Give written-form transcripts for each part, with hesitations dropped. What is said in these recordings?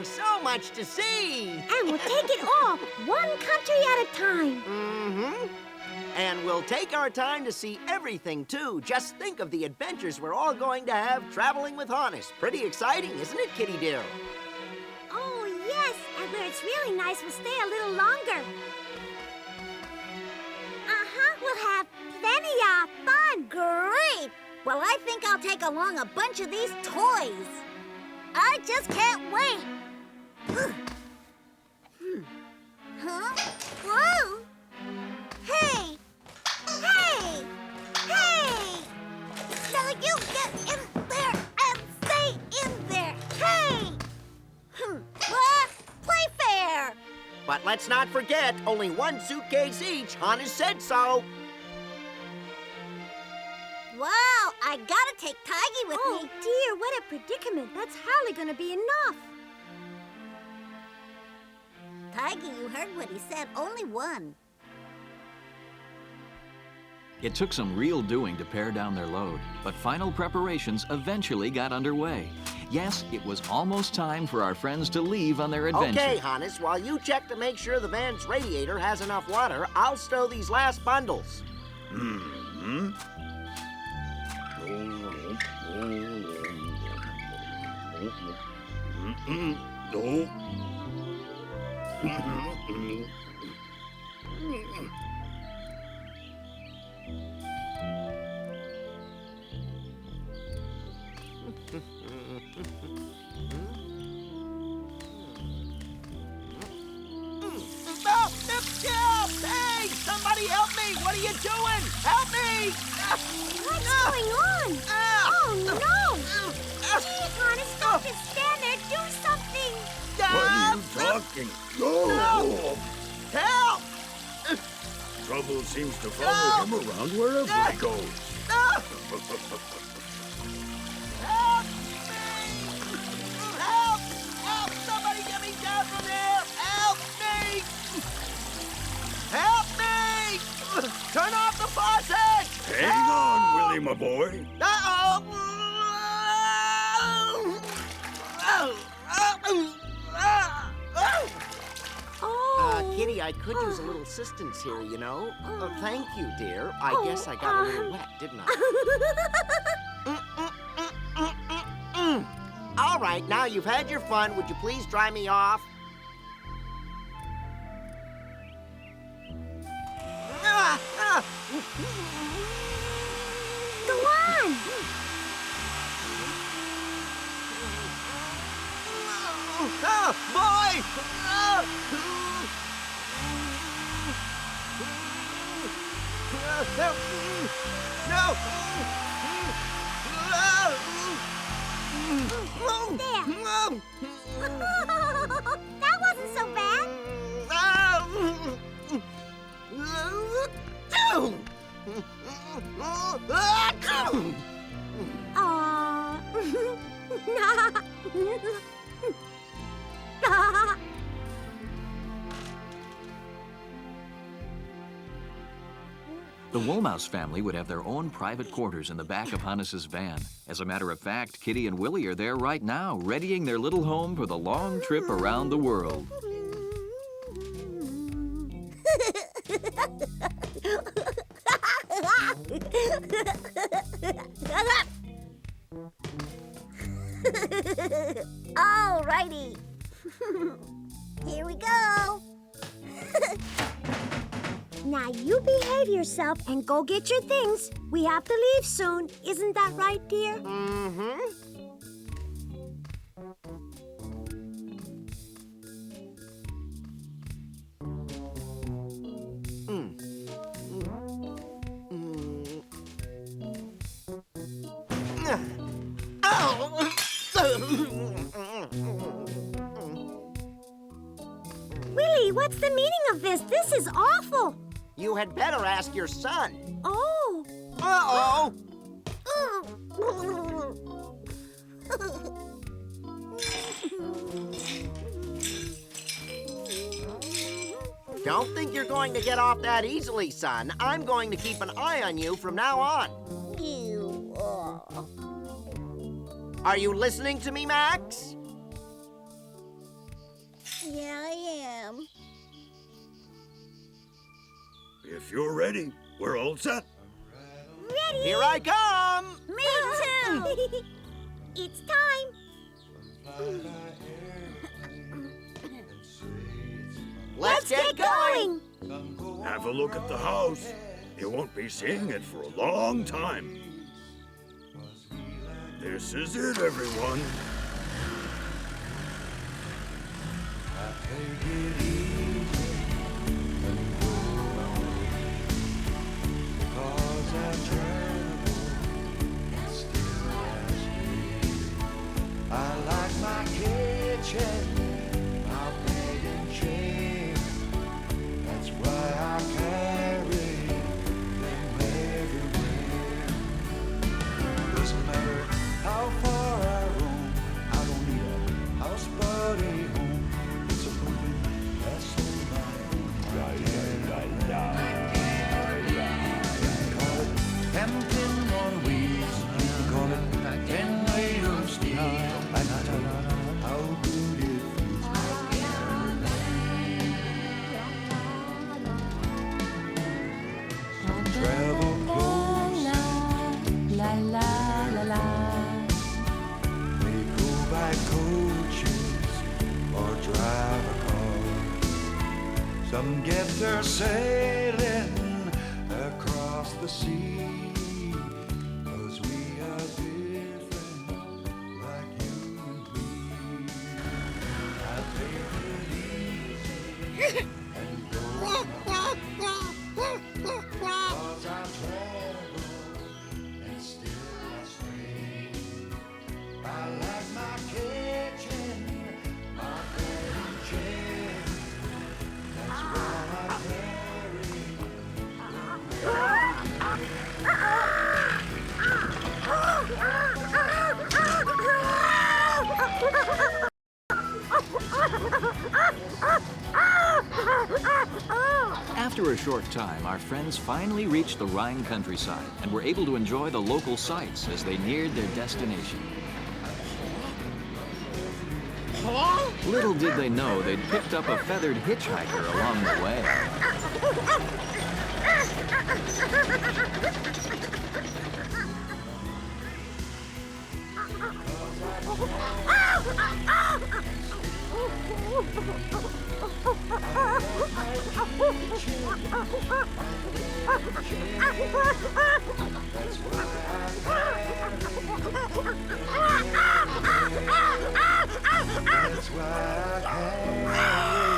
There's so much to see. And we'll take it all, one country at a time. Mm-hmm. And we'll take our time to see everything, too. Just think of the adventures we're all going to have traveling with Hannes. Pretty exciting, isn't it, Kitty dear? Oh, yes. And where it's really nice, we'll stay a little longer. We'll have plenty of fun. Great! Well, I think I'll take along a bunch of these toys. I just can't wait. Huh? Whoa! Hey! Hey! Hey! Now you get in there and stay in there. Hey! Play fair! But let's not forget, only one suitcase each. Hannes said so. Wow, I gotta take Tiggy with Oh, me. dear, what a predicament. That's hardly going to be enough. Tiggy, you heard what he said. Only one. It took some real doing to pare down their load, but final preparations eventually got underway. Yes, it was almost time for our friends to leave on their adventure. Okay, Hannes, while you check to make sure the van's radiator has enough water, I'll stow these last bundles. Mm-hmm. Stop! Hey! Somebody help me! What are you doing? Help me! What's going on? Oh, no! Gee, Hannes, stop and stand there. Do something. What are you talking? No! Help! Trouble seems to follow him around wherever he goes. Help me! Help! Help! Somebody get me down from here! Help me! Help me! Turn off the faucet! Hang on, Willie, my boy. Uh-oh! Oh. Kitty, I could use a little assistance here, you know. Thank you, dear. I guess I got a little wet, didn't I? All right, now you've had your fun. Would you please dry me off? Go on. Oh, boy! No! There. That wasn't so bad. Aw. The Wuhlmouse family would have their own private quarters in the back of Hannes's van. As a matter of fact, Kitty and Willie are there right now, readying their little home for the long trip around the world. All righty. Here we go. Now you behave yourself and go get your things. We have to leave soon. Isn't that right, dear? Mm-hmm. Willie, what's the meaning of this? This is awful. You had better ask your son. Oh. Uh-oh! Don't think you're going to get off that easily, son. I'm going to keep an eye on you from now on. You, Are you listening to me, Max? Yeah, I am. If you're ready, we're all set. Ready? Here I come! Me too! It's time. Let's get going! Have a look at the house. You won't be seeing it for a long time. This is it, everyone. I like my kitchen, my bed and chair. That's why I carry them everywhere. Doesn't matter how far I roam, I don't need a house but a home. It's a moving vessel, my own. Call it Hampton on wheels. Call it 10 weight of steel. How good it feels, my Caroline. Travel close, La la la la. we go by coaches or drive a car. Some get their sailing across the sea. 'Cause we are different, like you and me. I take it easy and go my way. 'Cause I travel and still I stray. I like my kitchen, my bed and chair. That's why I carry. After a short time, our friends finally reached the Rhine countryside and were able to enjoy the local sights as they neared their destination. Little did they know they'd picked up a feathered hitchhiker along the way. That's why I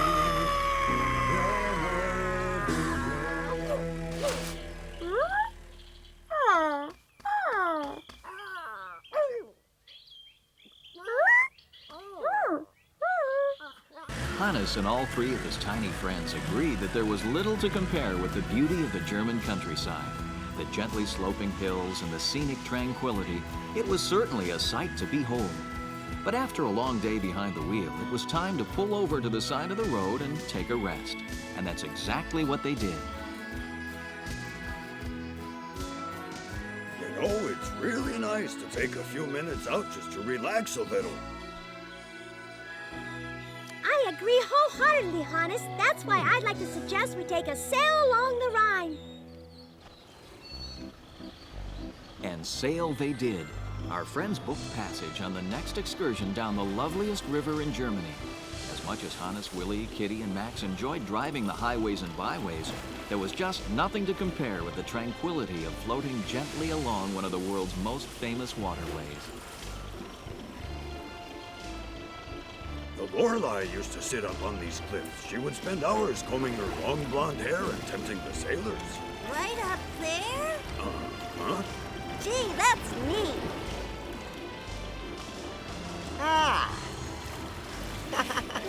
Hannes and all three of his tiny friends agreed that there was little to compare with the beauty of the German countryside. The gently sloping hills and the scenic tranquility, it was certainly a sight to behold. But after a long day behind the wheel, it was time to pull over to the side of the road and take a rest. And that's exactly what they did. You know, it's really nice to take a few minutes out just to relax a little. I agree wholeheartedly, Hannes. That's why I'd like to suggest we take a sail along the Rhine. And sail they did. Our friends booked passage on the next excursion down the loveliest river in Germany. As much as Hannes, Willi, Kitty, and Max enjoyed driving the highways and byways, there was just nothing to compare with the tranquility of floating gently along one of the world's most famous waterways. The Lorelei used to sit up on these cliffs. She would spend hours combing her long blonde hair and tempting the sailors. Right up there? Uh-huh. Gee, that's neat. Ah,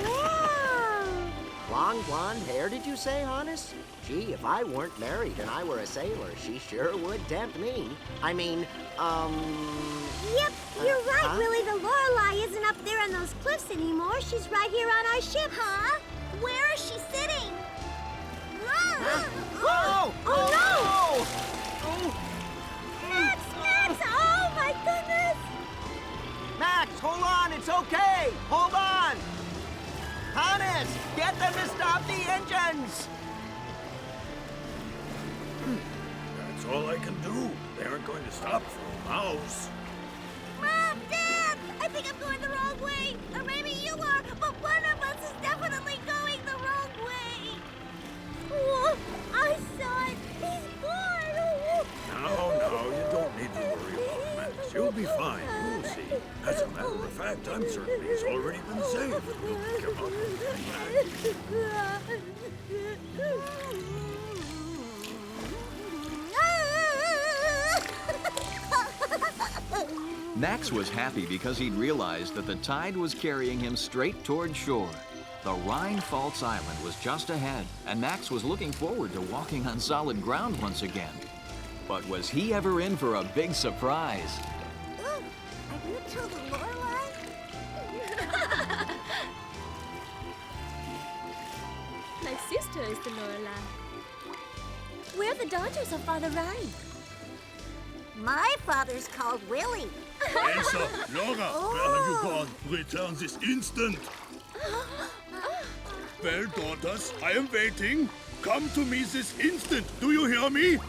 Wow! long blonde hair, did you say, Hannes? Gee, if I weren't married and I were a sailor, she sure would tempt me. I mean, Yep, you're right, Huh? Willie. The Lorelei isn't up there on those cliffs anymore. She's right here on our ship. Huh? Where is she sitting? Oh! Oh, Oh! Max! Max! Oh, my goodness! Max, hold on, it's okay! Hold on! Hannes, get them to stop the engines! That's all I can do. They aren't going to stop for a mouse. Mom, Dad! I think I'm going the wrong way. Or maybe you are, but one of us is definitely going the wrong way. Oh, I saw it. He's gone. No, you don't need to worry about Max. You'll be fine. You'll see. As a matter of fact, I'm certain he's already been saved. We'll pick him up and bring back. Max was happy because he'd realized that the tide was carrying him straight toward shore. The Rine Falls Island was just ahead, and Max was looking forward to walking on solid ground once again. But was he ever in for a big surprise? Are you two the Lorelei? My sister is the Lorelei. We're the daughters of Father Rine. My father's called Willi. Elsa, Laura, where have you gone? Return this instant. Well, daughters, I am waiting. Come to me this instant. Do you hear me?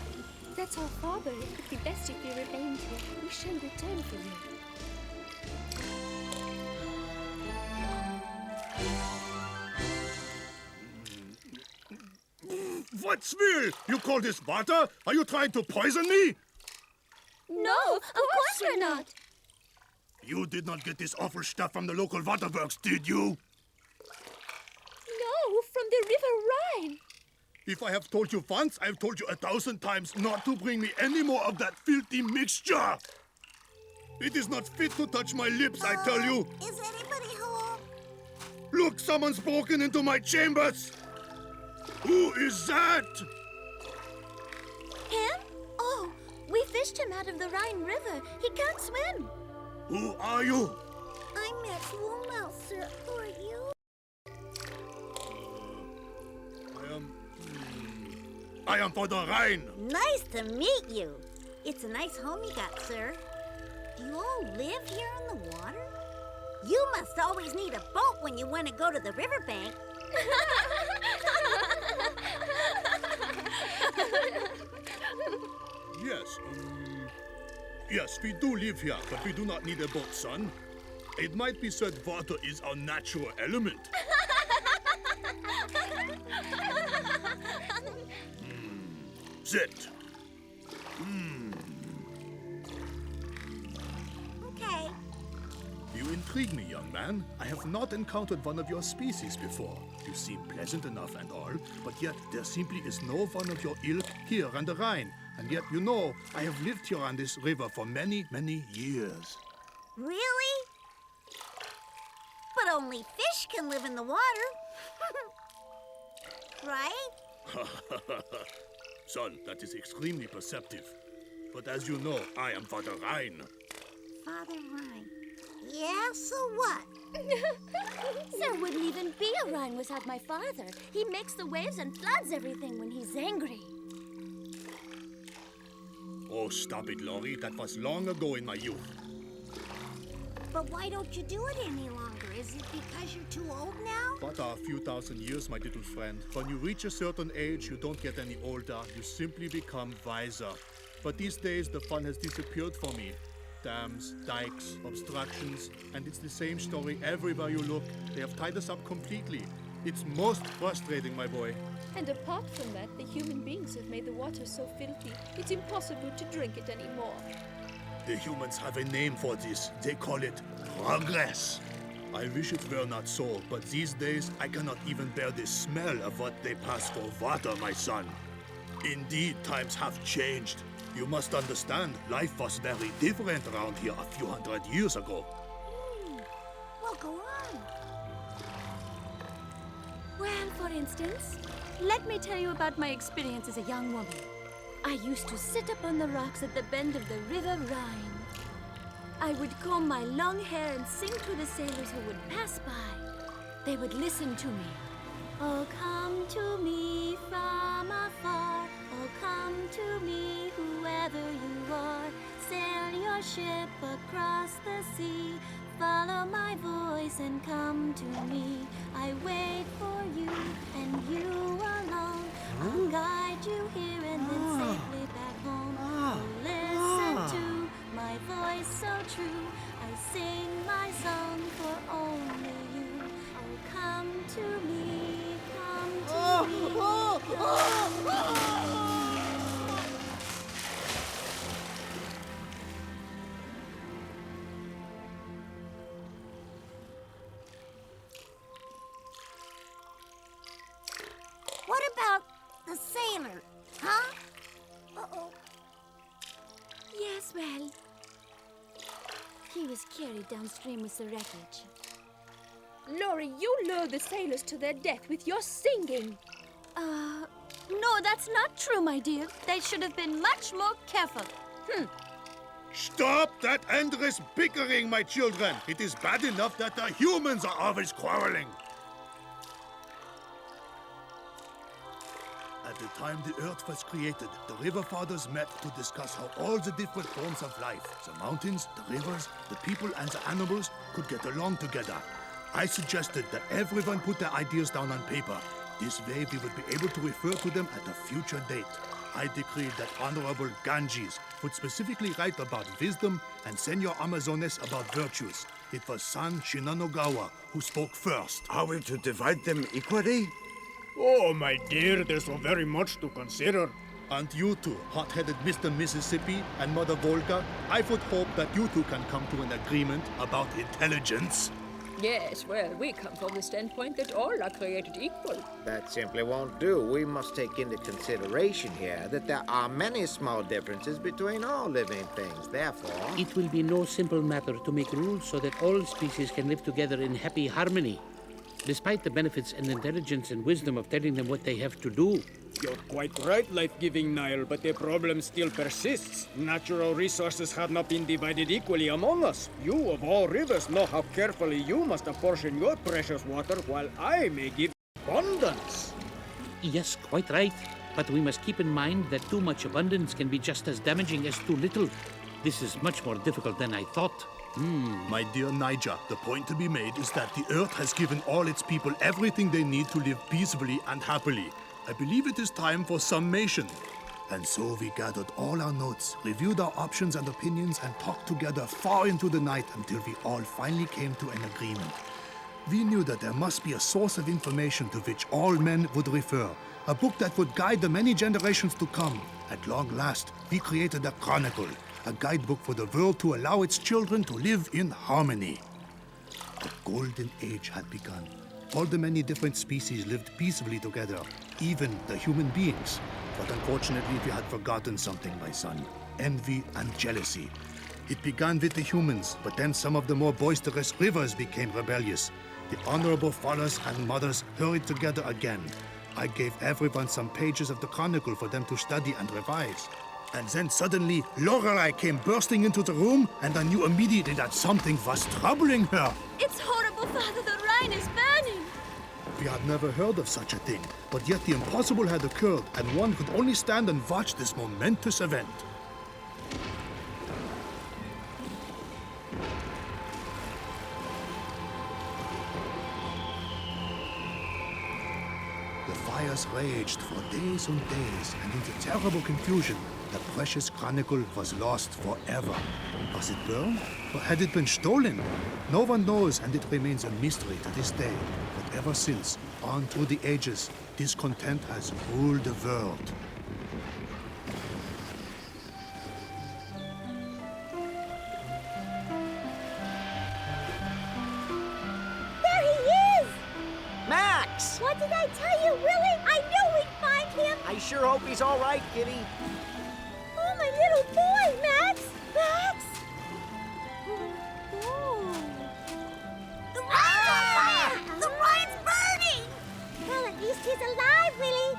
That's our father. It would be best if you remained here. We shall return for you. What swill? You call this water? Are you trying to poison me? No, of course we're not. You did not get this awful stuff from the local waterworks, did you? No, from the River Rhine. If I have told you once, I've told you 1,000 times not to bring me any more of that filthy mixture. It is not fit to touch my lips, I tell you. Is anybody home? Look, someone's broken into my chambers. Who is that? Him? Oh, we fished him out of the Rhine River. He can't swim. Who are you? I'm Miss Wuhlmouse, sir. Who are you? I am for the Rhine. Nice to meet you. It's a nice home you got, sir. Do you all live here on the water? You must always need a boat when you want to go to the riverbank. Yes, yes, we do live here, but we do not need a boat, son. It might be said water is our natural element. Sit. Okay. You intrigue me, young man. I have not encountered one of your species before. You seem pleasant enough and all, but yet there simply is no one of your ilk here on the Rhine. And yet, you know, I have lived here on this river for many, many years. Really? But only fish can live in the water. Right? Son, that is extremely perceptive. But as you know, I am Father Rhine. Father Rhine. Yeah, so what? There wouldn't even be a Rhine without my father. He makes the waves and floods everything when he's angry. Oh, stop it, Laurie. That was long ago in my youth. But why don't you do it any longer? Is it because you're too old now? But a few thousand years, my little friend. When you reach a certain age, you don't get any older. You simply become wiser. But these days, the fun has disappeared for me. Dams, dikes, obstructions, and it's the same story everywhere you look. They have tied us up completely. It's most frustrating, my boy. And apart from that, the human beings have made the water so filthy, it's impossible to drink it anymore. The humans have a name for this. They call it progress. I wish it were not so, but these days I cannot even bear the smell of what they pass for water, my son. Indeed, times have changed. You must understand, life was very different around here a few hundred years ago. Well, go on. Well, for instance, let me tell you about my experience as a young woman. I used to sit up on the rocks at the bend of the River Rhine. I would comb my long hair and sing to the sailors who would pass by. They would listen to me. Oh, come to me from afar. Oh, come to me, whoever you are. Sail your ship across the sea. Follow my voice. voice and come to me. I wait for you and you alone. I'll guide you here and then safely back home. Oh, listen to my voice so true. I sing my song for only you. Oh, come to me, come to me. What about the sailor, huh? Uh-oh. Yes, well, he was carried downstream with the wreckage. Laurie, you lure the sailors to their death with your singing. No, that's not true, my dear. They should have been much more careful. Stop that endless bickering, my children. It is bad enough that the humans are always quarreling. At the time the Earth was created, the River Fathers met to discuss how all the different forms of life, the mountains, the rivers, the people, and the animals could get along together. I suggested that everyone put their ideas down on paper. This way we would be able to refer to them at a future date. I decreed that Honorable Ganges would specifically write about wisdom and Senor Amazones about virtues. It was San Shinanogawa who spoke first. Are we to divide them equally? Oh, my dear, there's so very much to consider. And you two, hot-headed Mr. Mississippi and Mother Volga, I would hope that you two can come to an agreement about intelligence. Yes, well, we come from the standpoint that all are created equal. That simply won't do. We must take into consideration here that there are many small differences between all living things. Therefore, it will be no simple matter to make rules so that all species can live together in happy harmony, despite the benefits and intelligence and wisdom of telling them what they have to do. You're quite right, life-giving Nile, but the problem still persists. Natural resources have not been divided equally among us. You, of all rivers, know how carefully you must apportion your precious water, while I may give abundance. Yes, quite right. But we must keep in mind that too much abundance can be just as damaging as too little. This is much more difficult than I thought. My dear Niger, the point to be made is that the Earth has given all its people everything they need to live peacefully and happily. I believe it is time for summation. And so we gathered all our notes, reviewed our options and opinions, and talked together far into the night until we all finally came to an agreement. We knew that there must be a source of information to which all men would refer, a book that would guide the many generations to come. At long last, we created a chronicle, a guidebook for the world to allow its children to live in harmony. The golden age had begun. All the many different species lived peacefully together, even the human beings. But unfortunately, we had forgotten something, my son. Envy and jealousy. It began with the humans, but then some of the more boisterous rivers became rebellious. The honorable fathers and mothers hurried together again. I gave everyone some pages of the chronicle for them to study and revise. And then suddenly, Lorelei came bursting into the room, and I knew immediately that something was troubling her. It's horrible, Father. The Rhine is burning. We had never heard of such a thing, but yet the impossible had occurred, and one could only stand and watch this momentous event. The fires raged for days and days, and in the terrible confusion, the precious chronicle was lost forever. Was it burned, or had it been stolen? No one knows, and it remains a mystery to this day. But ever since, on through the ages, discontent has ruled the world. There he is! Max! What did I tell you, Willie? I knew we'd find him! I sure hope he's all right, Kitty. Oh, my little boy, Max! Max! The Rhine's on fire! The Rhine's burning! Well, at least he's alive, Willie.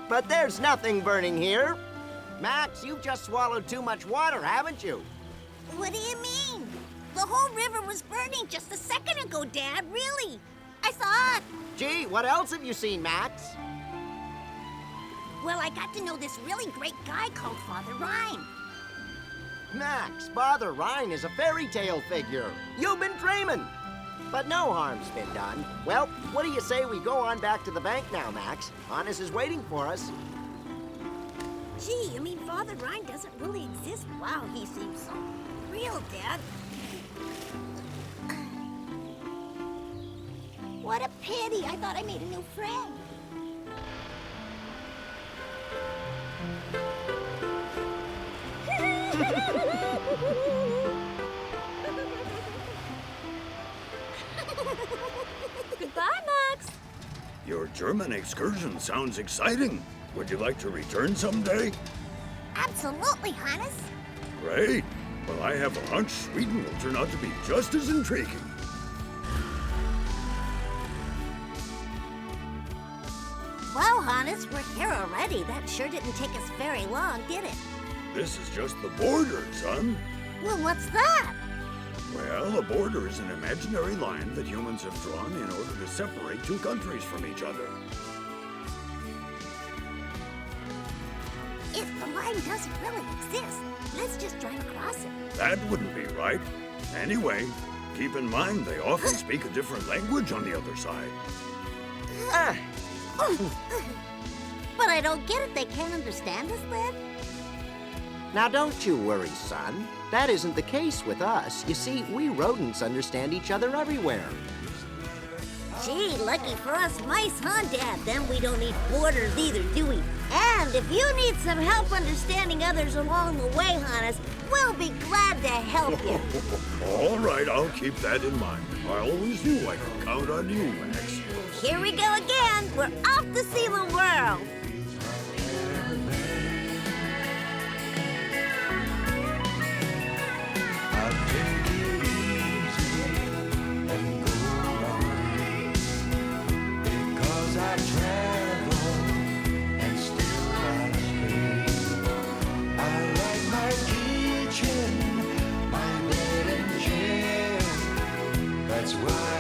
But there's nothing burning here. Max, you've just swallowed too much water, haven't you? What do you mean? The whole river was burning just a second ago, Dad. Really? I saw it. Gee, what else have you seen, Max? Well, I got to know this really great guy called Father Rine. Max, Father Rine is a fairy tale figure. You've been dreaming. But no harm's been done. Well, what do you say we go on back to the bank now, Max? Hannes is waiting for us. Gee, you mean Father Rine doesn't really exist? Wow, he seems so real, Dad. What a pity. I thought I made a new friend. Goodbye, Max. Your German excursion sounds exciting. Would you like to return someday? Absolutely, Hannes. Great. Well, I have a hunch Sweden will turn out to be just as intriguing. Well, Hannes, we're here already. That sure didn't take us very long, did it? This is just the border, son. Well, what's that? Well, a border is an imaginary line that humans have drawn in order to separate two countries from each other. If the line doesn't really exist, let's just drive across it. That wouldn't be right. Anyway, keep in mind they often speak a different language on the other side. But I don't get it. They can't understand us then? Now, don't you worry, son. That isn't the case with us. You see, we rodents understand each other everywhere. Gee, lucky for us mice, huh, Dad? Then we don't need borders either, do we? And if you need some help understanding others along the way, Hannes, we'll be glad to help you. All right, I'll keep that in mind. I always knew I could count on you, Max. Here we go again. We're off to see the world. That's why